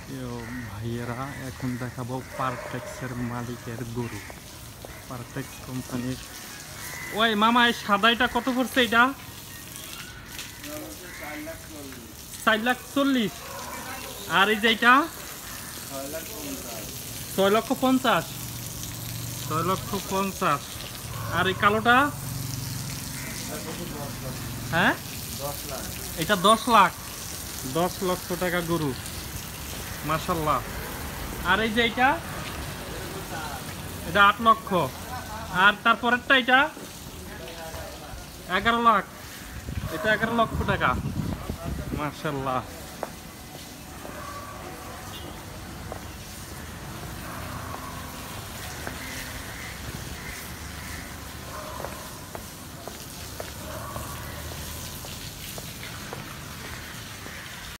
প্রিয় ভাইয়েরা, এখন দেখাবো পারফেক্সের মালিকের গরু। পারফেক্স কোম্পানির। ওই মামা, এই সাদাইটা কত পড়ছে? এটা 4,40,000। আর এই যে এটা 6,50,000। 6,50,000। আর এই কালোটা? হ্যাঁ, এটা 10 লাখ। 10 লক্ষ টাকা গরু, মাশাল্লাহ। আর এই যে এটা 8 লক্ষ। আর তারপরেরটা এটা 11 লাখ। এটা 11 লক্ষ টাকা, মাশাল্লাহ।